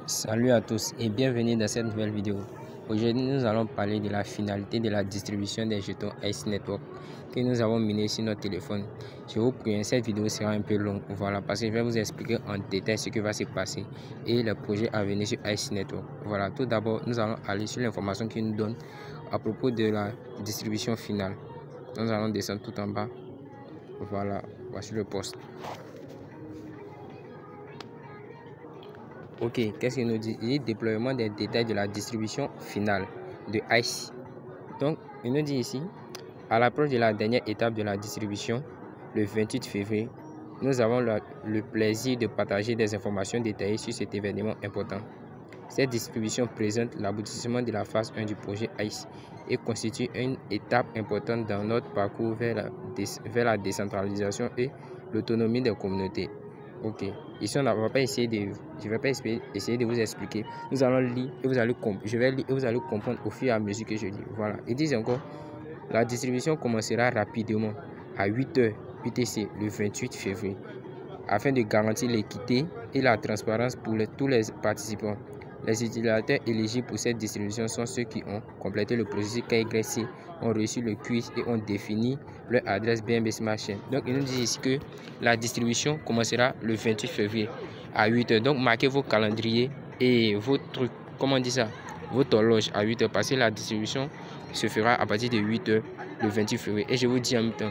Salut à tous et bienvenue dans cette nouvelle vidéo. Aujourd'hui, nous allons parler de la finalité de la distribution des jetons Ice Network que nous avons minés sur notre téléphone. Je vous prie, cette vidéo sera un peu longue, voilà, parce que je vais vous expliquer en détail ce qui va se passer et le projet à venir sur Ice Network. Voilà, tout d'abord, nous allons aller sur l'information qu'il nous donne à propos de la distribution finale. Nous allons descendre tout en bas. Voilà, voici le poste. Ok, qu'est-ce qu'il nous dit? Il dit déploiement des détails de la distribution finale de ICE. Donc, il nous dit ici, à l'approche de la dernière étape de la distribution, le 28 février, nous avons le plaisir de partager des informations détaillées sur cet événement important. Cette distribution présente l'aboutissement de la phase 1 du projet ICE et constitue une étape importante dans notre parcours vers la décentralisation et l'autonomie des communautés. Ok, ici je vais pas essayer de vous expliquer. Nous allons lire et vous allez comprendre. Je vais lire et vous allez comprendre au fur et à mesure que je lis. Voilà. Ils disent encore, la distribution commencera rapidement à 8h UTC le 28 février afin de garantir l'équité et la transparence pour tous les participants. Les utilisateurs éligibles pour cette distribution sont ceux qui ont complété le processus KYC, ont reçu le quiz et ont défini leur adresse BNB Smart Chain. Donc, il nous dit ici que la distribution commencera le 28 février à 8h. Donc, marquez vos calendriers et vos trucs, comment on dit ça, votre horloge à 8h parce que la distribution se fera à partir de 8h le 28 février. Et je vous dis en même temps,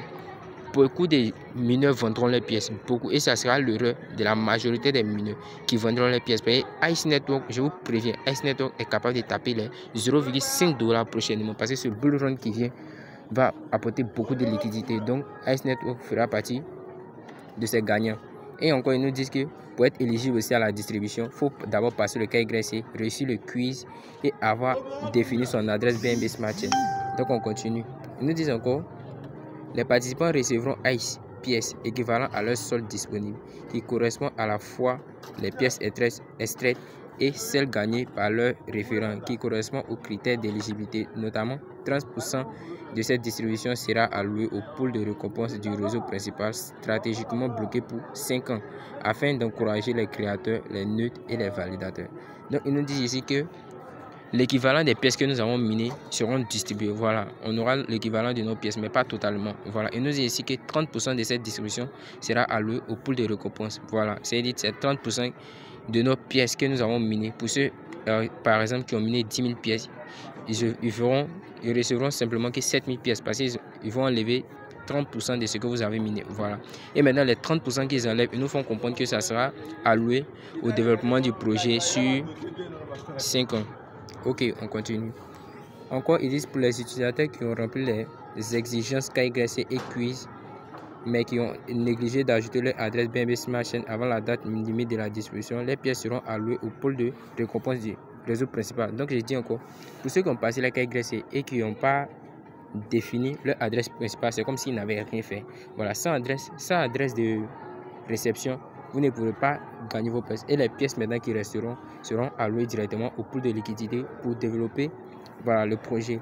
beaucoup de mineurs vendront les pièces, beaucoup, et ça sera l'erreur de la majorité des mineurs qui vendront les pièces. Parce que Ice Network, je vous préviens, Ice Network est capable de taper les 0,5 $ prochainement parce que ce bull run qui vient va apporter beaucoup de liquidités. Donc Ice Network fera partie de ces gagnants. Et encore, ils nous disent que pour être éligible aussi à la distribution, il faut d'abord passer le KYC, réussir le quiz et avoir défini son adresse BNB Smart Chain. Donc on continue. Ils nous disent encore, les participants recevront ICE pièces équivalentes à leur solde disponible, qui correspond à la fois les pièces extraites et celles gagnées par leur référent, qui correspond aux critères d'éligibilité. Notamment, 30% de cette distribution sera allouée au pool de récompense du réseau principal stratégiquement bloqué pour 5 ans, afin d'encourager les créateurs, les neutres et les validateurs. Donc, il nous dit ici que l'équivalent des pièces que nous avons minées seront distribuées. Voilà, on aura l'équivalent de nos pièces, mais pas totalement. Voilà, il nous dit ici que 30% de cette distribution sera allouée au pool de récompense. Voilà, c'est-à-dire c'est 30% de nos pièces que nous avons minées. Pour ceux, par exemple, qui ont miné 10 000 pièces, ils recevront simplement que 7 000 pièces parce qu'ils vont enlever 30% de ce que vous avez miné. Voilà. Et maintenant, les 30% qu'ils enlèvent, ils nous font comprendre que ça sera alloué au développement du projet sur 5 ans. Ok, on continue. Encore, ils disent pour les utilisateurs qui ont rempli les exigences KYC et quiz, mais qui ont négligé d'ajouter leur adresse BNB Smart Chain avant la date limite de la distribution, les pièces seront allouées au pôle de récompense du réseau principal. Donc, je dis encore, pour ceux qui ont passé la KYC et qui n'ont pas défini leur adresse principale, c'est comme s'ils n'avaient rien fait. Voilà, sans adresse de réception, vous ne pourrez pas gagner vos pièces. Et les pièces maintenant qui resteront seront allouées directement au pool de liquidité pour développer, voilà, le projet.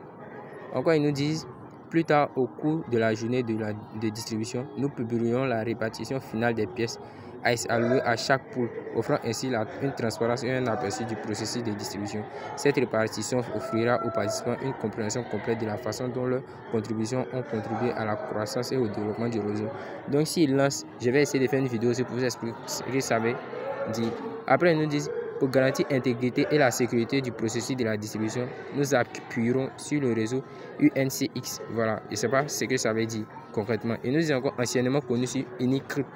Encore, ils nous disent, plus tard au cours de la journée de distribution, nous publierons la répartition finale des pièces ICE allouées à chaque pool, offrant ainsi une transparence et un aperçu du processus de distribution. Cette répartition offrira aux participants une compréhension complète de la façon dont leurs contributions ont contribué à la croissance et au développement du réseau. Donc s'ils lancent, je vais essayer de faire une vidéo aussi pour vous expliquer ce que ça veut dire. Après, ils nous disent, pour garantir l'intégrité et la sécurité du processus de la distribution, nous appuierons sur le réseau UNCX. Voilà, je ne sais pas ce que ça veut dire concrètement. Et nous disons encore anciennement connu sur Unicrypt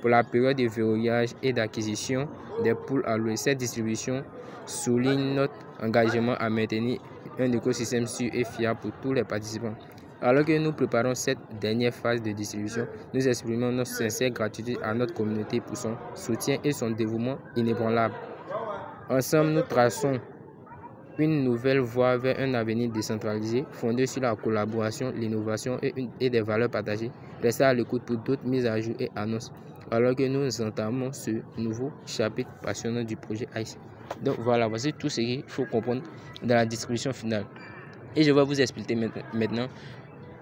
pour la période de verrouillage et d'acquisition des pools alloués. Cette distribution souligne notre engagement à maintenir un écosystème sûr et fiable pour tous les participants. Alors que nous préparons cette dernière phase de distribution, nous exprimons notre sincère gratitude à notre communauté pour son soutien et son dévouement inébranlable. Ensemble, nous traçons une nouvelle voie vers un avenir décentralisé, fondé sur la collaboration, l'innovation et des valeurs partagées. Restez à l'écoute pour d'autres mises à jour et annonces, alors que nous entamons ce nouveau chapitre passionnant du projet ICE. Donc voilà, voici tout ce qu'il faut comprendre dans la distribution finale. Et je vais vous expliquer maintenant.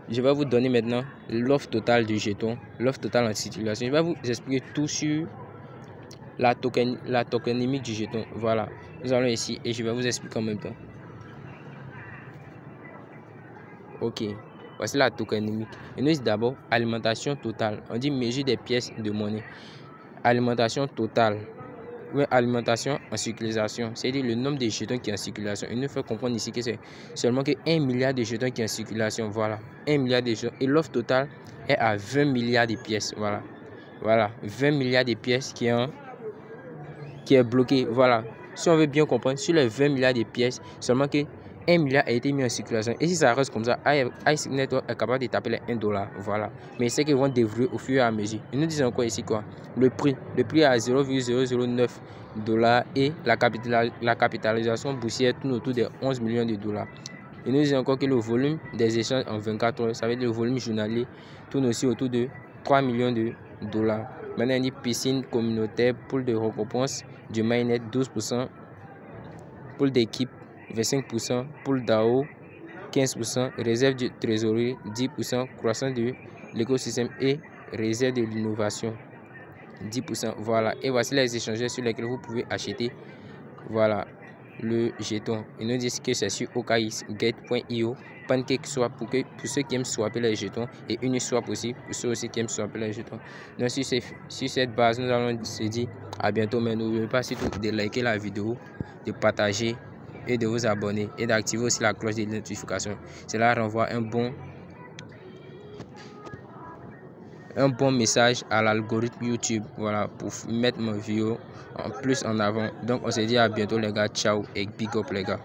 Je vais vous donner maintenant l'offre totale du jeton, l'offre totale en circulation. Je vais vous expliquer tout sur la tokenymie du jeton. Voilà, nous allons ici et je vais vous expliquer en même temps. Ok, voici la tokenymie. Et nous dit d'abord alimentation totale. On dit mesure des pièces de monnaie. Alimentation totale. Oui, alimentation en circulation, c'est-à-dire le nombre de jetons qui est en circulation. Il nous fait comprendre ici que c'est seulement que 1 milliard de jetons qui est en circulation. Voilà, 1 milliard de jetons. Et l'offre totale est à 20 milliards de pièces. Voilà, 20 milliards de pièces qui est bloqué. Voilà, si on veut bien comprendre, sur les 20 milliards de pièces, seulement que 1 milliard a été mis en circulation. Et si ça reste comme ça, ICE Network est capable de taper les $1. Voilà. Mais c'est qu'ils vont déverrouiller au fur et à mesure. Ils nous disent encore ici quoi? Le prix est à 0,009 $ et la capitalisation boursière tourne autour de 11 millions de $. Ils nous disent encore que le volume des échanges en 24 heures, ça veut dire le volume journalier, tourne aussi autour de 3 millions de $. Maintenant, il dit piscine communautaire, pool de récompense du mainnet 12%, pool d'équipe 25%, pool DAO 15%, réserve de trésorerie 10%, croissance de l'écosystème et réserve de l'innovation 10%. Voilà, et voici les échangeurs sur lesquels vous pouvez acheter voilà le jeton. Ils nous disent que c'est sur OKXGate.io, PancakeSwap pour ceux qui aiment swapper les jetons et Uniswap aussi pour ceux aussi qui aiment swapper les jetons. Donc sur cette base, nous allons se dire à bientôt, mais n'oubliez pas surtout de liker la vidéo, de partager et de vous abonner et d'activer aussi la cloche de notification. Cela renvoie un bon message à l'algorithme YouTube, voilà, pour mettre ma vidéo en plus en avant. Donc on se dit à bientôt les gars, ciao et big up les gars.